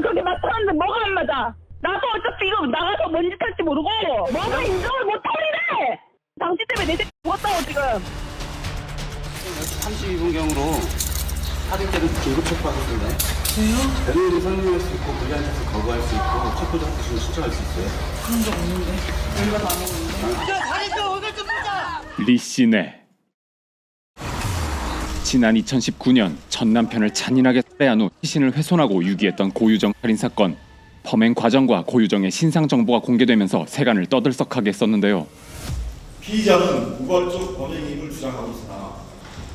그렇게 나타났는데 뭐가 안 맞아? 나도 어차피 이거 나가서 뭔 짓 할지 모르고 뭐가 인정을 못하리래. 당신 때문에 내 새끼 죽었다고 지금. 32분경으로 사직자를 긴급 체포하셨던데. 왜요? 변호인이 설명할 수 있고 불리한 탓을 거부할 수 있고 체포 정지를 신청할 수 있어요. 그런 적 없는데. 얼마도 안 했는데. 다리 좀 오늘 좀 보자. 리씨네. 지난 2019년 전 남편을 잔인하게 살해한 후 시신을 훼손하고 유기했던 고유정 살인 사건. 범행 과정과 고유정의 신상 정보가 공개되면서 세간을 떠들썩하게 했었는데요. 피의자는 우발적 범행임을 주장하고 있으나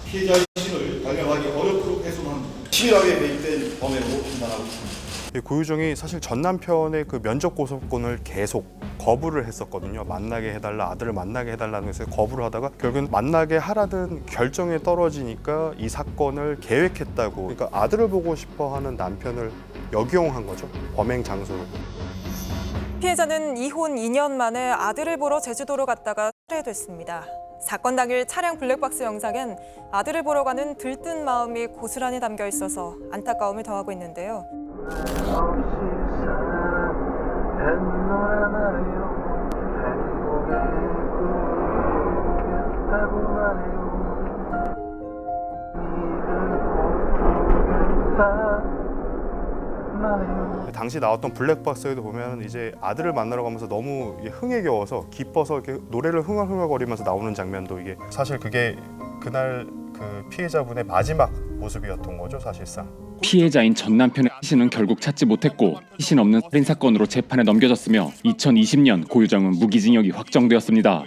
피해자의 신을 발견하기 어렵도록 훼손한 치밀하게 매입된 범행으로 판단하고 있습니다. 고유정이 사실 전 남편의 그 면접 고소권을 계속 거부를 했었거든요. 만나게 해달라, 아들을 만나게 해달라는 것에 거부를 하다가 결국은 만나게 하라는 결정에 떨어지니까 이 사건을 계획했다고. 그러니까 아들을 보고 싶어하는 남편을 역이용한 거죠. 범행 장소로. 피해자는 이혼 2년 만에 아들을 보러 제주도로 갔다가 살해됐습니다. 사건 당일 차량 블랙박스 영상엔 아들을 보러 가는 들뜬 마음이 고스란히 담겨 있어서 안타까움을 더하고 있는데요. 당시 나왔던 블랙박스에도 보면 이제 아들을 만나러 가면서 너무 흥에 겨워서 기뻐서 이렇게 노래를 흥얼흥얼거리면서 나오는 장면도 이게 사실 그게 그날 그 피해자분의 마지막 모습이었던 거죠, 사실상. 피해자인 전 남편의 시신은 결국 찾지 못했고 시신 없는 살인 사건으로 재판에 넘겨졌으며 2020년 고유정은 무기징역이 확정되었습니다.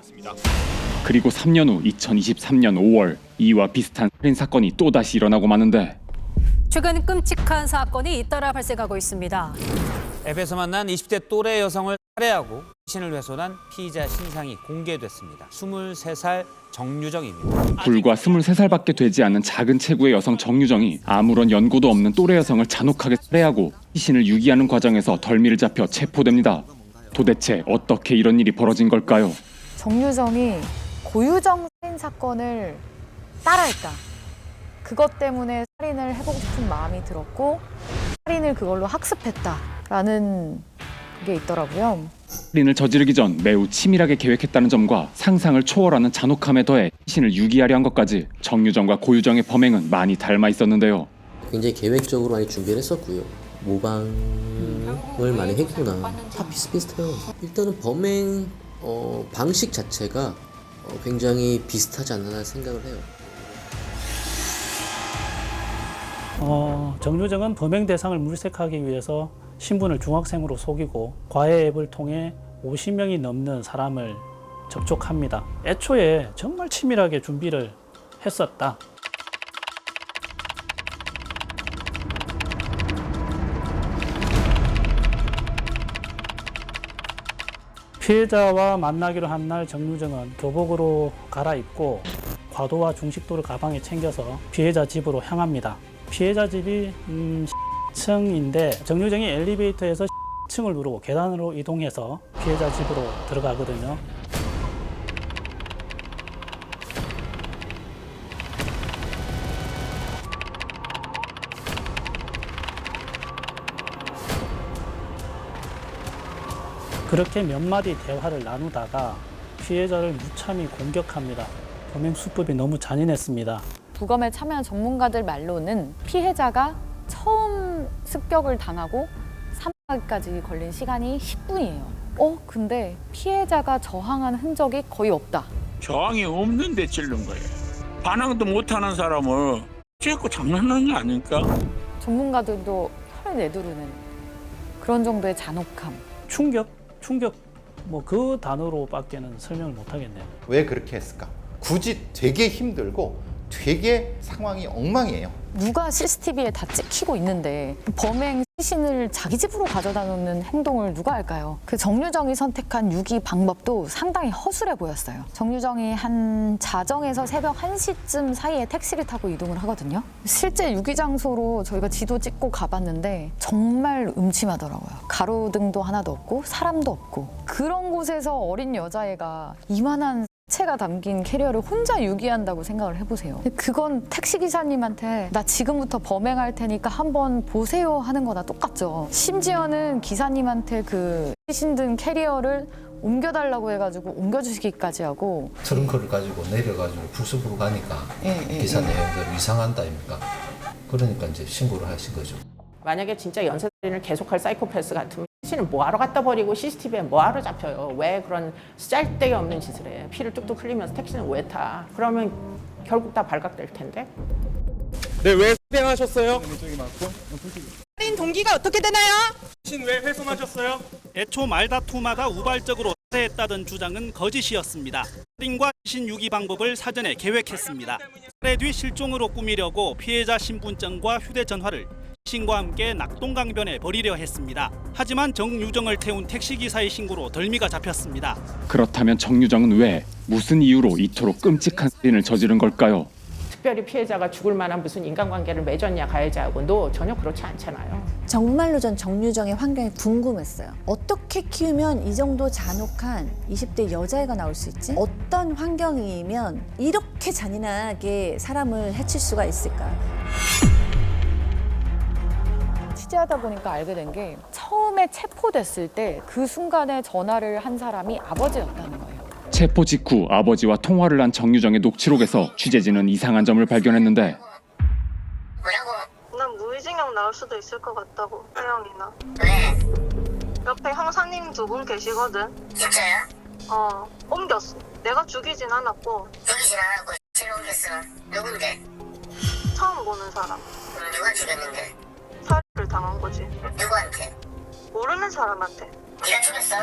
그리고 3년 후 2023년 5월 이와 비슷한 살인 사건이 또다시 일어나고 마는데 최근 끔찍한 사건이 잇따라 발생하고 있습니다. 앱에서 만난 20대 또래 여성을 살해하고 시신을 훼손한 피의자 신상이 공개됐습니다. 23살 정유정입니다. 불과 23살밖에 되지 않은 작은 체구의 여성 정유정이 아무런 연고도 없는 또래 여성을 잔혹하게 살해하고 시신을 유기하는 과정에서 덜미를 잡혀 체포됩니다. 도대체 어떻게 이런 일이 벌어진 걸까요? 정유정이 고유정 살인 사건을 따라했다. 그것 때문에 살인을 해보고 싶은 마음이 들었고 살인을 그걸로 학습했다라는 게 있더라고요. 살인을 저지르기 전 매우 치밀하게 계획했다는 점과 상상을 초월하는 잔혹함에 더해 시신을 유기하려 한 것까지 정유정과 고유정의 범행은 많이 닮아 있었는데요. 굉장히 계획적으로 많이 준비를 했었고요. 모방을 많이 했구나. 다 비슷비슷해요. 일단은 범행 방식 자체가 굉장히 비슷하지 않나 생각을 해요. 정유정은 범행 대상을 물색하기 위해서 신분을 중학생으로 속이고 과외 앱을 통해 50명이 넘는 사람을 접촉합니다. 애초에 정말 치밀하게 준비를 했었다. 피해자와 만나기로 한 날 정유정은 교복으로 갈아입고 과도와 중식도를 가방에 챙겨서 피해자 집으로 향합니다. 피해자 집이 10층인데 정유정이 엘리베이터에서 10층을 누르고 계단으로 이동해서 피해자 집으로 들어가거든요. 그렇게 몇 마디 대화를 나누다가 피해자를 무참히 공격합니다. 범행 수법이 너무 잔인했습니다. 부검에 참여한 전문가들 말로는 피해자가 처음 습격을 당하고 사망하기까지 걸린 시간이 10분이에요. 근데 피해자가 저항한 흔적이 거의 없다. 저항이 없는데 찔른 거예요. 반항도 못하는 사람을 자꾸 장난하는 거 아닐까? 전문가들도 혀를 내두르는 그런 정도의 잔혹함. 충격 뭐 그 단어로밖에는 설명을 못 하겠네요. 왜 그렇게 했을까? 굳이 되게 힘들고 되게 상황이 엉망이에요. 누가 CCTV에 다 찍히고 있는데 범행 시신을 자기 집으로 가져다 놓는 행동을 누가 할까요? 그 정유정이 선택한 유기 방법도 상당히 허술해 보였어요. 정유정이 한 자정에서 새벽 1시쯤 사이에 택시를 타고 이동을 하거든요. 실제 유기 장소로 저희가 지도 찍고 가봤는데 정말 음침하더라고요. 가로등도 하나도 없고 사람도 없고 그런 곳에서 어린 여자애가 이만한 체가 담긴 캐리어를 혼자 유기한다고 생각을 해보세요. 근데 그건 택시기사님한테 나 지금부터 범행할 테니까 한번 보세요 하는 거나 똑같죠. 심지어는 기사님한테 그 시신 든 캐리어를 옮겨달라고 해가지고 옮겨주시기까지 하고 트렁크를 가지고 내려가지고 풀숲으로 가니까 기사 내용대로 이상한다 아닙니까? 그러니까 이제 신고를 하신 거죠. 만약에 진짜 연쇄살인을 계속할 사이코패스 같으면 택시는 뭐하러 갖다 버리고 CCTV에 뭐하러 잡혀요? 왜 그런 쓰잘데기 없는 짓을 해? 피를 뚝뚝 흘리면서 택시는 왜 타? 그러면 결국 다 발각될 텐데. 네, 왜 수행하셨어요? 살인 동기가 어떻게 되나요? 신 왜 훼손하셨어요? 애초 말다툼하다 우발적으로 살해했다던 주장은 거짓이었습니다. 살인과 시신 유기 방법을 사전에 계획했습니다. 살해 뒤 실종으로 꾸미려고 피해자 신분증과 휴대전화를 시신과 함께 낙동강변에 버리려 했습니다. 하지만 정유정을 태운 택시기사의 신고로 덜미가 잡혔습니다. 그렇다면 정유정은 왜 무슨 이유로 이토록 끔찍한 살인을 저지른 걸까요? 특별히 피해자가 죽을 만한 무슨 인간관계를 맺었냐 가해자하고도 전혀 그렇지 않잖아요. 정말로 전 정유정의 환경이 궁금했어요. 어떻게 키우면 이 정도 잔혹한 20대 여자애가 나올 수 있지? 어떤 환경이면 이렇게 잔인하게 사람을 해칠 수가 있을까? 취재하다 보니까 알게 된 게 처음에 체포됐을 때 그 순간에 전화를 한 사람이 아버지였다는 거예요. 체포 직후 아버지와 통화를 한 정유정의 녹취록에서 취재진은 이상한 점을 발견했는데 난 무의징역 나올 수도 있을 것 같다고, 하영이나. 왜? 옆에 형사님 2분 계시거든. 진짜요? 옮겼어. 내가 죽이진 않았고. 죽이진 않았고 실을 옮겼어. 누군데? 처음 보는 사람. 그럼 누가 죽였는데? 살해를 당한 거지. 누구한테? 모르는 사람한테. 네가 죽였어?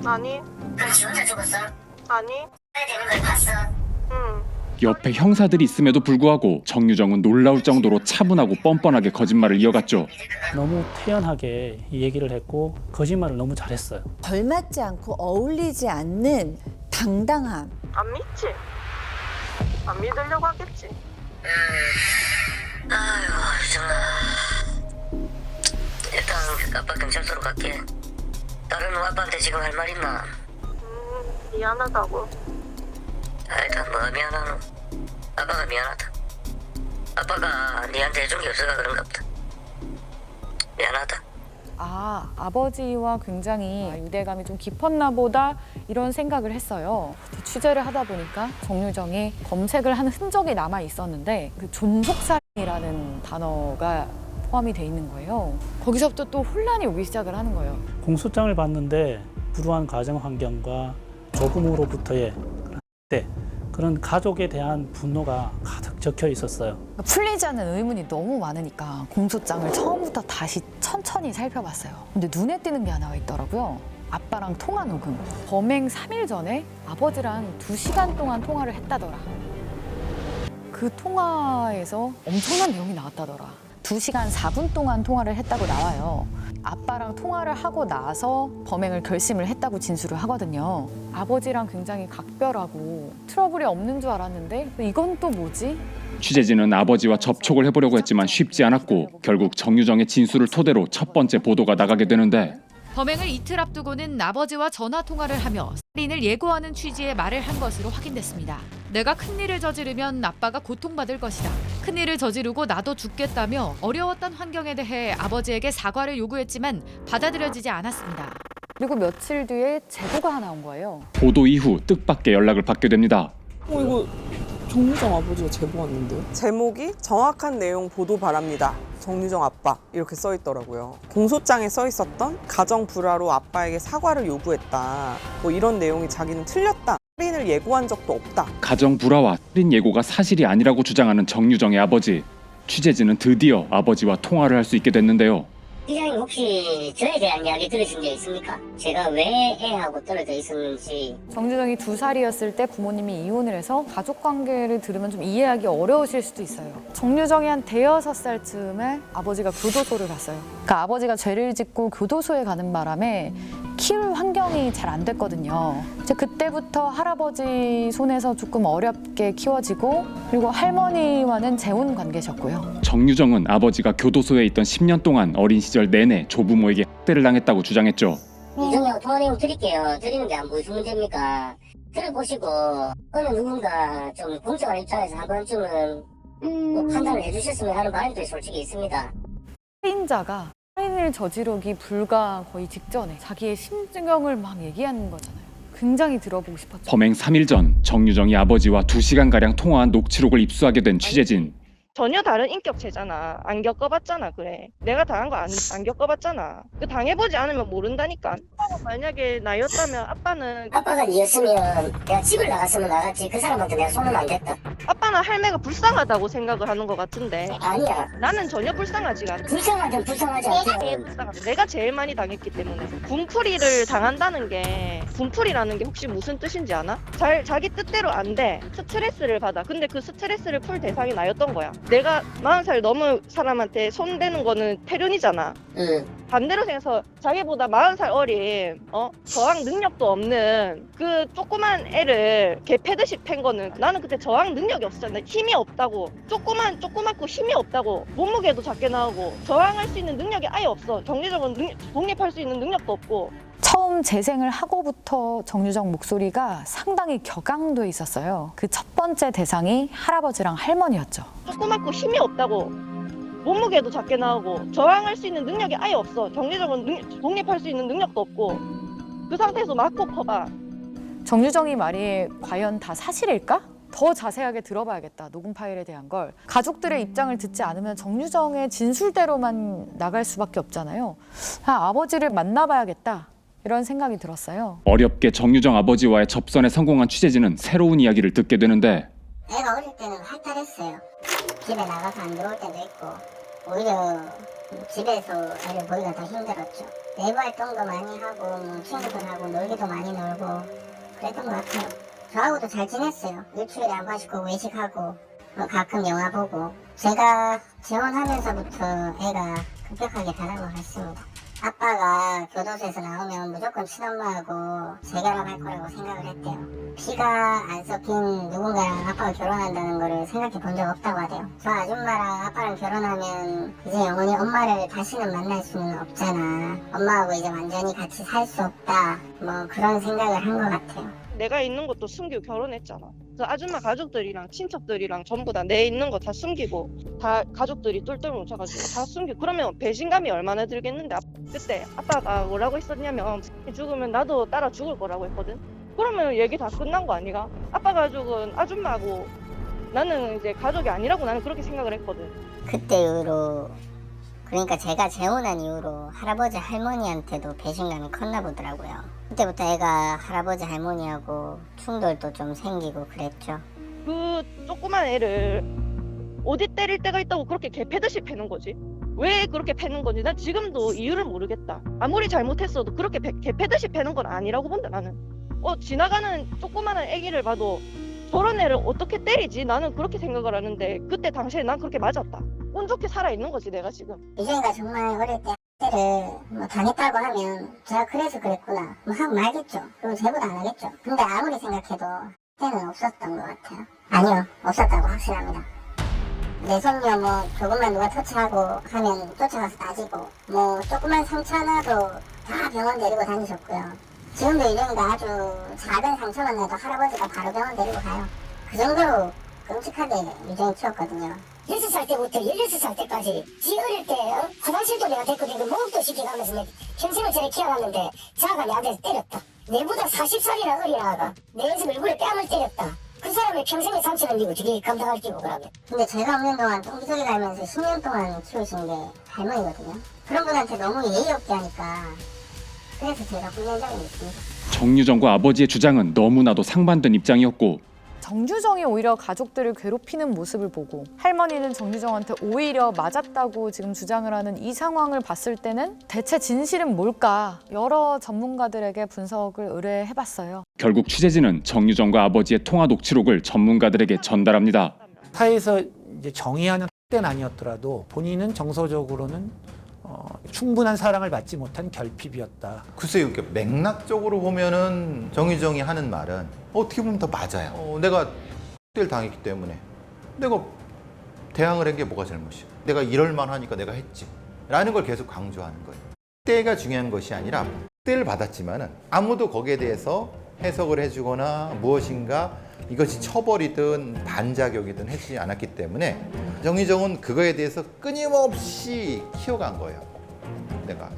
아니. 그럼 지 혼자 죽었어? 아니. 살해되는 걸 봤어? 응. 옆에 형사들이 있음에도 불구하고 정유정은 놀라울 정도로 차분하고 뻔뻔하게 거짓말을 이어갔죠. 너무 태연하게 이 얘기를 했고 거짓말을 너무 잘했어요. 걸맞지 않고 어울리지 않는 당당함. 안 믿지? 안 믿으려고 하겠지. 아유 정말. 일단 아빠 경찰서로 갈게. 다른 아빠한테 지금 할 말 있나? 미안하다고. 일단 뭐 미안하노? 아빠가 미안하다. 아빠가 니한테 해준 게 없어가 그런가 보다. 미안하다. 아버지와 굉장히 유대감이 좀 깊었나 보다 이런 생각을 했어요. 취재를 하다 보니까 정유정이 검색을 한 흔적이 남아 있었는데 그 존속살인이라는 단어가 포함이 돼 있는 거예요. 거기서부터 또 혼란이 오기 시작을 하는 거예요. 공소장을 봤는데 불우한 가정 환경과 조부모로부터의 그런 가족에 대한 분노가 가득 적혀 있었어요. 풀리지 않는 의문이 너무 많으니까 공소장을 처음부터 다시 천천히 살펴봤어요. 근데 눈에 띄는 게 하나가 있더라고요. 아빠랑 통화 녹음. 범행 3일 전에 아버지랑 2시간 동안 통화를 했다더라. 그 통화에서 엄청난 내용이 나왔다더라. 2시간 4분 동안 통화를 했다고 나와요. 아빠랑 통화를 하고 나서 범행을 결심을 했다고 진술을 하거든요. 아버지랑 굉장히 각별하고 트러블이 없는 줄 알았는데 이건 또 뭐지? 취재진은 아버지와 접촉을 해보려고 했지만 쉽지 않았고 결국 정유정의 진술을 토대로 첫 번째 보도가 나가게 되는데 범행을 이틀 앞두고는 아버지와 전화 통화를 하며 살인을 예고하는 취지의 말을 한 것으로 확인됐습니다. 내가 큰일을 저지르면 아빠가 고통받을 것이다. 큰일을 저지르고 나도 죽겠다며 어려웠던 환경에 대해 아버지에게 사과를 요구했지만 받아들여지지 않았습니다. 그리고 며칠 뒤에 제보가 하나 온 거예요. 보도 이후 뜻밖의 연락을 받게 됩니다. 이거 정유정 아버지가 제보 왔는데요? 제목이 정확한 내용 보도 바랍니다. 정유정 아빠 이렇게 써 있더라고요. 공소장에 써 있었던 가정 불화로 아빠에게 사과를 요구했다. 뭐 이런 내용이 자기는 틀렸다. 살인을 예고한 적도 없다. 가정 불화와 살인 예고가 사실이 아니라고 주장하는 정유정의 아버지. 취재진은 드디어 아버지와 통화를 할 수 있게 됐는데요. 기자님 혹시 저에 대한 이야기 들으신 적 있습니까? 제가 왜 애하고 떨어져 있었는지. 정유정이 2살이었을 때 부모님이 이혼을 해서 가족관계를 들으면 좀 이해하기 어려우실 수도 있어요. 정유정이 한 5~6살쯤에 아버지가 교도소를 갔어요. 그러니까 아버지가 죄를 짓고 교도소에 가는 바람에 키울 환경이 잘 안 됐거든요. 이제 그때부터 할아버지 손에서 조금 어렵게 키워지고 그리고 할머니와는 재혼 관계셨고요. 정유정은 아버지가 교도소에 있던 10년 동안 어린 시절 내내 조부모에게 학대를 당했다고 주장했죠. 이정이하고 통화 내용 드릴게요. 드리는데 무슨 문제입니까? 들어보시고 어느 누군가 좀 공정한 입장에서 한 번쯤은 뭐 판단을 해주셨으면 하는 바람도 솔직히 있습니다. 살인자가 살인을 저지르기 불과 거의 직전에 자기의 심경을 막 얘기하는 거잖아요. 굉장히 들어보고 싶었죠. 범행 3일 전 정유정이 아버지와 2시간가량 통화한 녹취록을 입수하게 된 취재진. 전혀 다른 인격체잖아. 안 겪어봤잖아. 그래. 내가 당한 거 안 겪어봤잖아. 그 당해보지 않으면 모른다니까. 만약에 나였다면 아빠가 니였으면 내가 집을 나갔으면 나갔지 그 사람한테 내가 손은 안 댔다. 아빠는 할매가 불쌍하다고 생각을 하는 것 같은데 아니야. 나는 전혀 불쌍하지가 않아. 불쌍하든 불쌍하지 않든 내가 제일 많이 당했기 때문에. 분풀이를 당한다는 게 분풀이라는 게 혹시 무슨 뜻인지 아나? 자기 뜻대로 안 돼. 스트레스를 받아. 근데 그 스트레스를 풀 대상이 나였던 거야. 내가 40살 넘은 사람한테 손대는 거는 태륜이잖아. 반대로 생각해서 자기보다 40살 어린 저항 능력도 없는 그 조그만 애를 개 패듯이 팬 거는 나는 그때 저항 능력이 없었잖아. 힘이 없다고. 조그맣고 힘이 없다고. 몸무게도 작게 나오고 저항할 수 있는 능력이 아예 없어. 정리적으로 독립할 수 있는 능력도 없고. 처음 재생을 하고부터 정유정 목소리가 상당히 격앙돼 있었어요. 그 첫 번째 대상이 할아버지랑 할머니였죠. 조그맣고 힘이 없다고. 몸무게도 작게 나오고 저항할 수 있는 능력이 아예 없어. 정리적으로 독립할 수 있는 능력도 없고. 그 상태에서 맞고 커봐. 정유정이 말이 과연 다 사실일까? 더 자세하게 들어봐야겠다. 녹음 파일에 대한 걸. 가족들의 입장을 듣지 않으면 정유정의 진술대로만 나갈 수밖에 없잖아요. 아버지를 만나봐야겠다. 이런 생각이 들었어요. 어렵게 정유정 아버지와의 접선에 성공한 취재진은 새로운 이야기를 듣게 되는데 애가 어릴 때는 활달했어요. 집에 나가서 안 들어올 때도 있고 오히려 집에서 애를 보기가 더 힘들었죠. 내부 활동도 많이 하고 뭐 친구들하고 놀기도 많이 놀고 그랬던 것 같아요. 저하고도 잘 지냈어요. 일주일에 한 번씩 외식하고 뭐 가끔 영화 보고. 제가 재혼하면서부터 애가 급격하게 변한 것 같습니다. 아빠가 교도소에서 나오면 무조건 친엄마하고 재결합할 거라고 생각을 했대요. 피가 안 섞인 누군가랑 아빠가 결혼한다는 거를 생각해 본 적 없다고 하대요. 저 아줌마랑 아빠랑 결혼하면 이제 영원히 엄마를 다시는 만날 수는 없잖아. 엄마하고 이제 완전히 같이 살 수 없다. 뭐 그런 생각을 한 것 같아요. 내가 있는 것도 숨기고 결혼했잖아. 그래서 아줌마 가족들이랑 친척들이랑 전부 다 내 있는 거 다 숨기고 다 가족들이 똘똘 뭉쳐가지고 다 숨기고 그러면 배신감이 얼마나 들겠는데. 그때 아빠가 뭐라고 했었냐면 죽으면 나도 따라 죽을 거라고 했거든. 그러면 얘기 다 끝난 거 아니가? 아빠 가족은 아줌마고 나는 이제 가족이 아니라고 나는 그렇게 생각을 했거든. 그때 이후로 그러니까 제가 재혼한 이후로 할아버지 할머니한테도 배신감이 컸나 보더라고요. 그때부터 애가 할아버지 할머니하고 충돌도 좀 생기고 그랬죠. 그 조그만 애를 어디 때릴 때가 있다고 그렇게 개 패듯이 패는 거지? 왜 그렇게 패는 건지 난 지금도 이유를 모르겠다. 아무리 잘못했어도 그렇게 개 패듯이 패는 건 아니라고 본다 나는. 지나가는 조그마한 애기를 봐도 저런 애를 어떻게 때리지? 나는 그렇게 생각을 하는데 그때 당시에 난 그렇게 맞았다. 운 좋게 살아있는 거지 내가 지금. 유정이가 정말 어릴 때 때를 뭐 당했다고 하면 제가 그래서 그랬구나 뭐 하고 말겠죠. 그리고 제보도 안 하겠죠. 근데 아무리 생각해도 때는 없었던 것 같아요. 아니요, 없었다고 확신합니다. 내 손녀 뭐 조금만 누가 터치하고 하면 쫓아가서 따지고 뭐 조그만 상처 하나도 다 병원 데리고 다니셨고요. 지금도 유정이가 아주 작은 상처만 나도 할아버지가 바로 병원 데리고 가요. 그 정도로 끔찍하게 유정이 키웠거든요. 6살 때부터 16살 때까지 지 어릴 때 화장실도 내가 데리고 다니고 목욕도 시켜가면서 평생을 저를 키워놨는데 자가 내한테 때렸다. 내보다 40살이나 어린 아가 내 연습 얼굴에 뺨을 때렸다. 그 사람의 평생의 상처를 지고 저게 감당할 끼고 그러면. 근데 제가 없는 동안 똥기저귀 갈면서 10년 동안 키우신 게 할머니거든요. 그런 분한테 너무 예의 없게 하니까 그래서 제가 훈련 적이 있습니다. 정유정과 아버지의 주장은 너무나도 상반된 입장이었고 정유정이 오히려 가족들을 괴롭히는 모습을 보고 할머니는 정유정한테 오히려 맞았다고 지금 주장을 하는 이 상황을 봤을 때는 대체 진실은 뭘까? 여러 전문가들에게 분석을 의뢰해봤어요. 결국 취재진은 정유정과 아버지의 통화 녹취록을 전문가들에게 전달합니다. 사회에서 이제 정의하는 학대는 아니었더라도 본인은 정서적으로는 충분한 사랑을 받지 못한 결핍이었다. 글쎄요, 맥락적으로 보면은 정유정이 하는 말은 어떻게 보면 더 맞아요. 내가 학대를 당했기 때문에 내가 대항을 한 게 뭐가 잘못이야. 내가 이럴 만하니까 내가 했지. 라는 걸 계속 강조하는 거예요. 학대가 중요한 것이 아니라 학대를 받았지만은 아무도 거기에 대해서 해석을 해주거나 무엇인가 이것이 처벌이든 반자격이든 해주지 않았기 때문에 정유정은 그거에 대해서 끊임없이 키워간 거예요.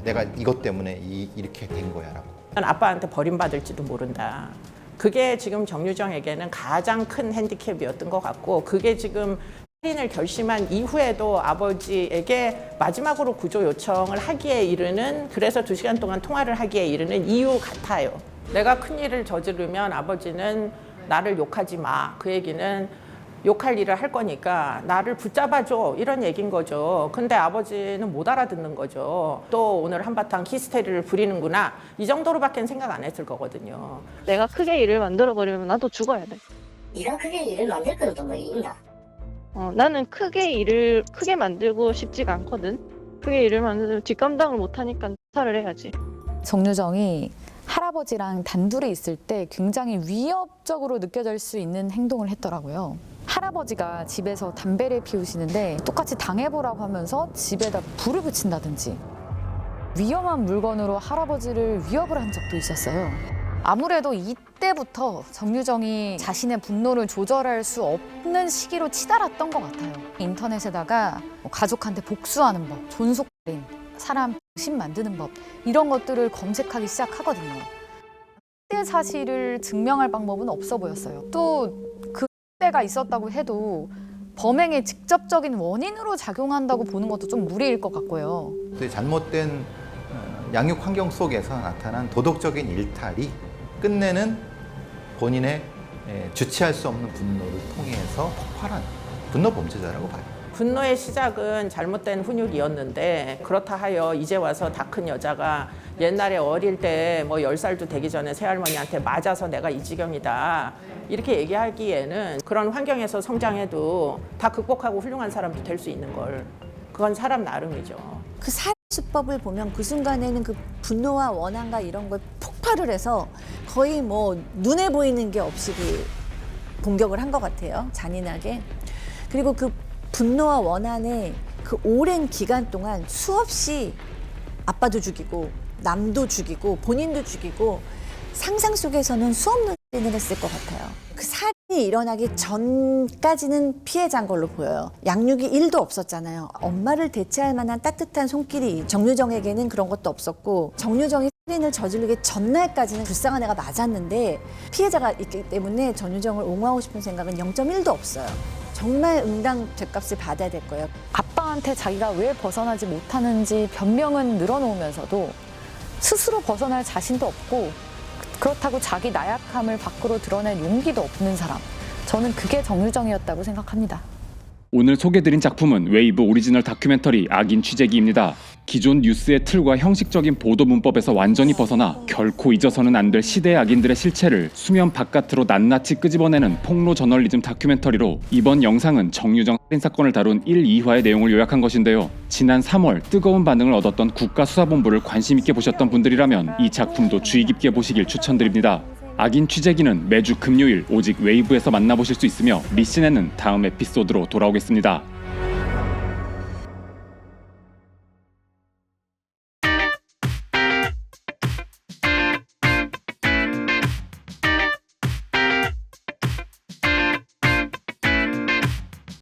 내가 이것 때문에 이렇게 된 거야라고. 아빠한테 버림받을지도 모른다. 그게 지금 정유정에게는 가장 큰 핸디캡이었던 것 같고, 그게 지금 살인을 결심한 이후에도 아버지에게 마지막으로 구조 요청을 하기에 이르는, 그래서 2시간 동안 통화를 하기에 이르는 이유 같아요. 내가 큰일을 저지르면 아버지는 나를 욕하지 마. 그 얘기는 욕할 일을 할 거니까 나를 붙잡아줘, 이런 얘기인 거죠. 근데 아버지는 못 알아듣는 거죠. 또 오늘 한바탕 히스테리를 부리는구나, 이 정도로밖에 생각 안 했을 거거든요. 내가 크게 일을 만들어버리면 나도 죽어야 돼. 네가 크게 일을 만들 거는 또 뭐 있나? 나는 크게 만들고 싶지가 않거든. 크게 일을 만들면 뒷감당을 못하니까 사를 해야지. 정유정이 할아버지랑 단둘이 있을 때 굉장히 위협적으로 느껴질 수 있는 행동을 했더라고요. 할아버지가 집에서 담배를 피우시는데 똑같이 당해보라고 하면서 집에다 불을 붙인다든지 위험한 물건으로 할아버지를 위협을 한 적도 있었어요. 아무래도 이때부터 정유정이 자신의 분노를 조절할 수 없는 시기로 치달았던 것 같아요. 인터넷에다가 가족한테 복수하는 법, 존속살인, 사람 병신 만드는 법, 이런 것들을 검색하기 시작하거든요. 그때 사실을 증명할 방법은 없어 보였어요. 또 그때가 있었다고 해도 범행의 직접적인 원인으로 작용한다고 보는 것도 좀 무리일 것 같고요. 잘못된 양육 환경 속에서 나타난 도덕적인 일탈이 끝내는 본인의 주체할 수 없는 분노를 통해서 폭발한 분노 범죄자라고 봐요. 분노의 시작은 잘못된 훈육이었는데, 그렇다 하여 이제 와서 다 큰 여자가 옛날에 어릴 때 뭐 10살도 되기 전에 새할머니한테 맞아서 내가 이 지경이다, 이렇게 얘기하기에는 그런 환경에서 성장해도 다 극복하고 훌륭한 사람도 될 수 있는 걸, 그건 사람 나름이죠. 그 수법을 보면 그 순간에는 그 분노와 원한과 이런 걸 폭발을 해서 거의 뭐 눈에 보이는 게 없이 그 공격을 한 것 같아요. 잔인하게. 그리고 그 분노와 원한에 그 오랜 기간 동안 수없이 아빠도 죽이고 남도 죽이고 본인도 죽이고 상상 속에서는 수없는 살인을 했을 것 같아요. 그 살인이 일어나기 전까지는 피해자인 걸로 보여요. 양육이 1도 없었잖아요. 엄마를 대체할 만한 따뜻한 손길이 정유정에게는 그런 것도 없었고, 정유정이 살인을 저지르기 전날까지는 불쌍한 애가 맞았는데 피해자가 있기 때문에 정유정을 옹호하고 싶은 생각은 0.1도 없어요. 정말 응당 죗값을 받아야 될 거예요. 아빠한테 자기가 왜 벗어나지 못하는지 변명은 늘어놓으면서도 스스로 벗어날 자신도 없고, 그렇다고 자기 나약함을 밖으로 드러낼 용기도 없는 사람. 저는 그게 정유정이었다고 생각합니다. 오늘 소개드린 작품은 웨이브 오리지널 다큐멘터리 악인 취재기입니다. 기존 뉴스의 틀과 형식적인 보도 문법에서 완전히 벗어나 결코 잊어서는 안 될 시대의 악인들의 실체를 수면 바깥으로 낱낱이 끄집어내는 폭로 저널리즘 다큐멘터리로, 이번 영상은 정유정 살인사건을 다룬 1, 2화의 내용을 요약한 것인데요. 지난 3월 뜨거운 반응을 얻었던 국가수사본부를 관심 있게 보셨던 분들이라면 이 작품도 주의 깊게 보시길 추천드립니다. 악인 취재기는 매주 금요일 오직 웨이브에서 만나보실 수 있으며 리신에는 다음 에피소드로 돌아오겠습니다.